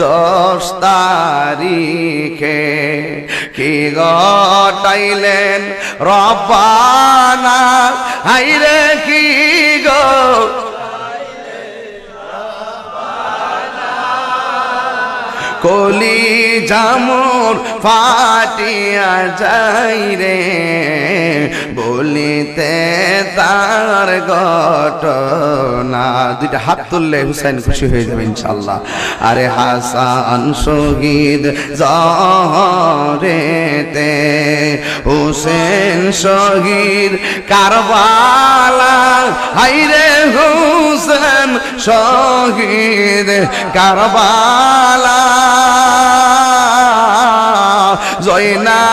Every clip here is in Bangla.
10 তারিখে কি ঘটাইলেন রব্বানা হাইরে কি গো কলি জামুর ফাটিয়া যাই রে বলিতে তার ঘটনা। দুইটা হাত তুললে হুসাইন খুশি হয়ে যাবে ইনশাআল্লাহ। আরে হাসান শহীদ জহরেতে হুসেন শহীদ কারবালা হাইরে হুসেন শহীদ কারবালা জয়না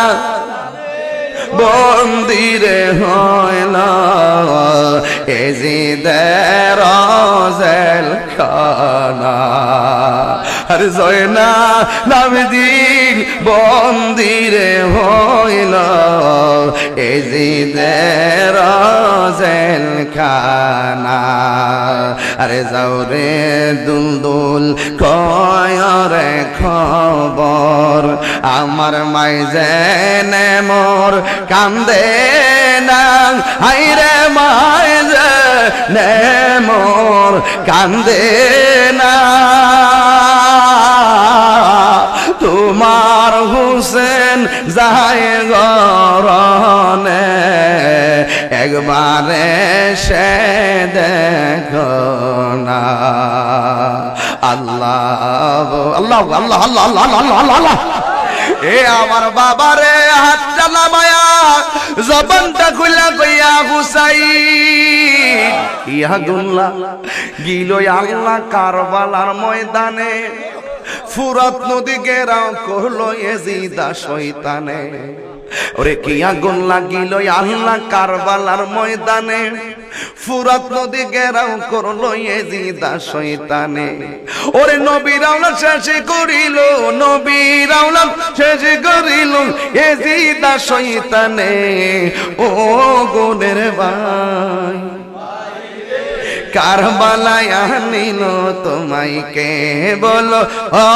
বন্দিরে হইল এজিদের জেল খানা। আরে জয়না নামদিন বন্দিরে হইল এজিদের জেল খানা। আরে যাও রে দুলদুল কয়রে খবর আমার মাইজেনে মোর কান্দে না হাইরে মাইজেনে মোর কান্দে না। তোমার হুসেন যায় গরনে একবারে সে দেখো না। আল্লাহ আল্লাহ আল্লাহ আল্লাহ আল্লাহ আল্লাহ আল্লাহ। এ আমার বাবারে হাতটা নামায়া জবানটা খুলা কইয়া হুসাইন ইয়া গুল্লা গিলো আল্লাহ কারবালার ময়দানে ফুরাত নদী ঘেরাও করলো এজিদা শয়তানে। ওরে কি আগুন লাগিল আল্লাহ কারবালার ময়দানে ফুরাত নদী ঘেরাও করলো এজিদা শয়তানে। ওরে নবীর আওলাদ শেষ করিল নবীর আওলাদ শেষ করিল এজিদা শয়তানে। ও গুনের ভাই কারবালায় আনিল তোমায় কে বলো ও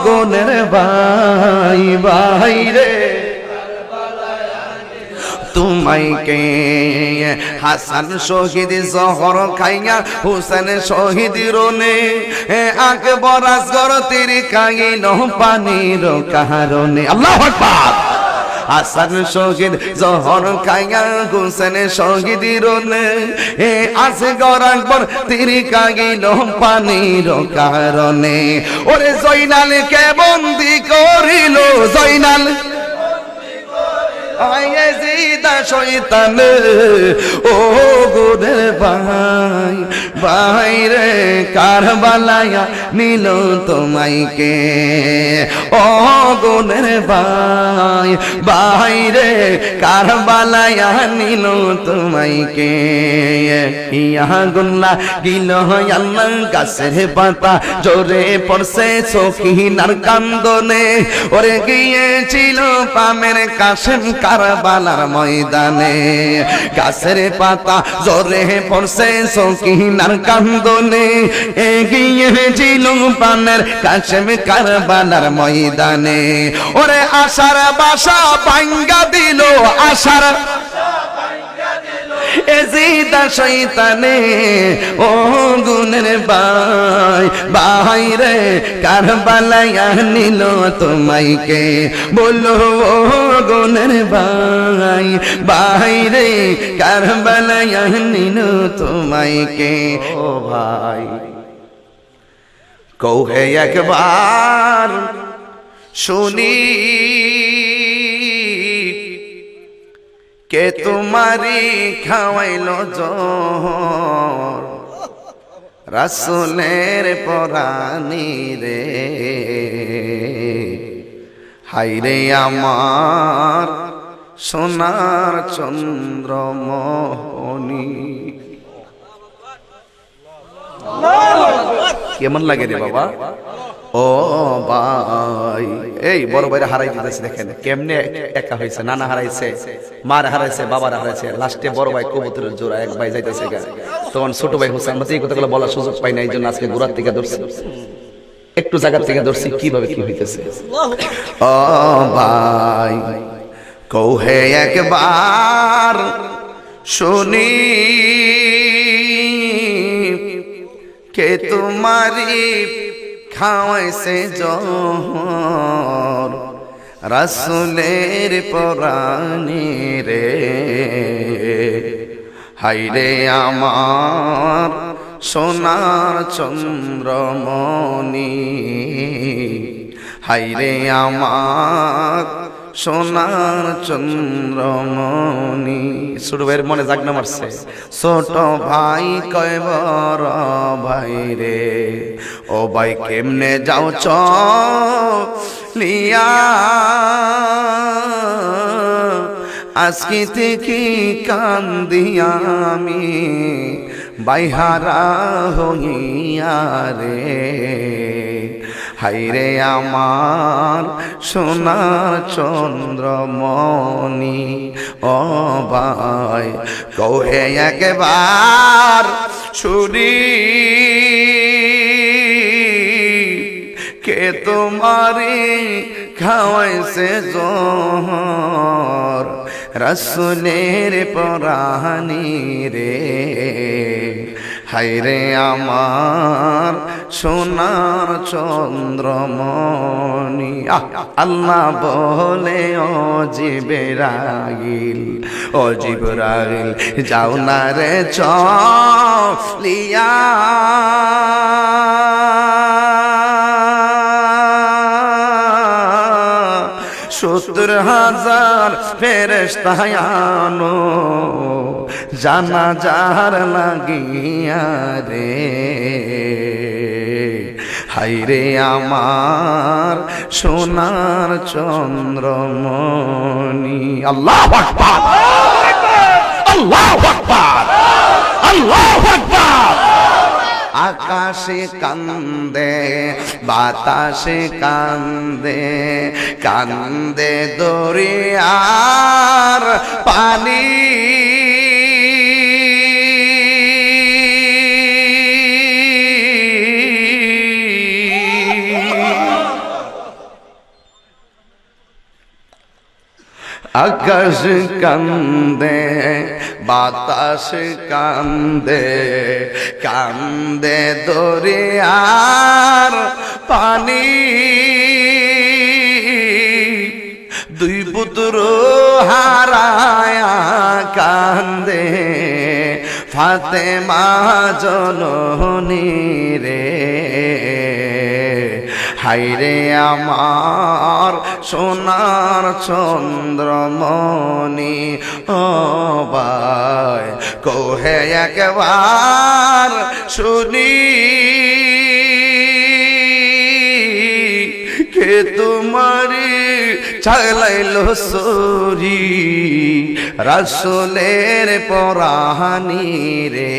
গুনের ভাই ভাই রে তোমায় কে। হাসান শহীদ জহর খাইয়া হুসেন শহীদ রনে আকবর আসগর তিরি খাইল পানির কারণে। আল্লাহু আকবার। হাসান শহীদ জহর খাইয়া হুসেন শহীদ রনে আসগর আকবর তিরি খাইল পানির কারণে। ওরে জয়নাল কে বন্দি করিল জয়নাল এজিদা শয়তান। ও গুনের ভাই ভাই রে কারবালায় নিল তোমায় কে। ও গুনের ভাই ভাই রে কারবালায় নিল তোমায় কে। ইয়া গুল্লা গিল আল্লাহ গাছের পাতা জোরে পড়ছে সখিনার কান্দনে। ওরে গিয়েছিল পামের কাশেম কারবালার ময়দানে গাছের পাতা জোরে পড়ছে সখিনার কান্দনে। এগিয়েছিল পানের কাশেম কারবালার ময়দানে। ওরে আশার বাসা ভাঙ্গা দিল আশার এজিদা শয়তানে। ও গুনের ভাই ভাই রে কারবালায় নিল তোমায় কে বলো ও গুনের ভাই ভাই রে কারবালায় নিল তোমায় কে। ও ভাই কৌহে একবার শুনি কে তোমারি খাওয়াইলো জোহর রাসূলের পরানি রে। হাইরে আমার সোনার চন্দ্রমণি। কেমন লাগে রে বাবা? ও ভাই এই বড় ভাইরা হারাই দিতেছে দেখেন কেমনে একা হয়েছে। নানা হারাইছে, মার হারাইছে, বাবার হারাইছে, লাস্টে বড় ভাই কবুতরের জোড়া এক ভাই যাইতেছে। তখন ছোট ভাই হোসেন এই কথাগুলো বলার সুযোগ পাই না, এই জন্য আজকে গোড়ার থেকে ধরছে। একটু একটু জায়গা থেকে ধরছি কিভাবে কি হইতেছে। ও ভাই কৌহে একবার শুনি কে তোমারি খাওয়াইছে জহর রাসূলের পরাণে রে। হাইরে আমার সোনার চন্দ্রমণি, হাইরে আমার সোনার চন্দ্রমণি। ছোট ভাইয়ের মনে জাগনা মারছে, ছোট ভাই কয় বড় ভাই রে, ও ভাই কেমনে যাও চলিয়া, আজকে থেকে কান্দিয়া আমি বাইহারা হইয়া রে। হাইরে আমার সোনার চন্দ্রমণি, ও ভাই কৌহে একবার শুনি কে তোমারে খাওয়াইছে জহর রাসূলের পরাণে রে। হায়রে আমার সোনার চন্দ্রমণি। আল্লাহ বলে ও জিবরাইল, ও জিবরাইল যাও না রে চলিয়া, সত্তর হাজার ফেরেশতা আনো জানাজার লাগিয়া রে। হায়রে আমার সোনার চন্দ্রমণি। আল্লাহু আকবার, আল্লাহু আকবার, আল্লাহু আকবার। আকাশে কান্দে বাতাসে কান্দে, কান্দে দরিয়ার পানি, আকাশ কান্দে বাতাস কান্দে, কান্দে দরিয়ার পানি, দুই পুত্র হারায়া কান্দে ফাতেমা জননী রে। হায়রে আমার সোনার চন্দ্রমণি, ও ভাই কহে একবার শুনি কে তোমারি চালাইলো সরি রাসূলের পরাণে রে।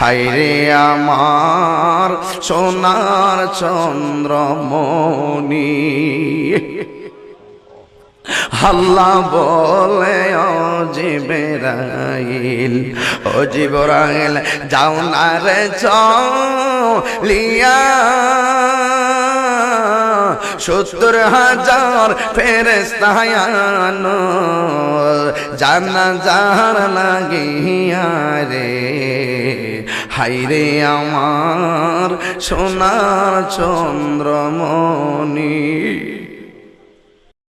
হায়রে আমার সোনার চন্দ্রমণি। আল্লাহ বলে ও জিবরাইল, ও জিবরাইল যাও না রে চলিয়া, সত্তর হাজার ফেরেশতা আনো জানাজার লাগিয়া রে। হায়রে আমার সোনার চন্দ্রমণি।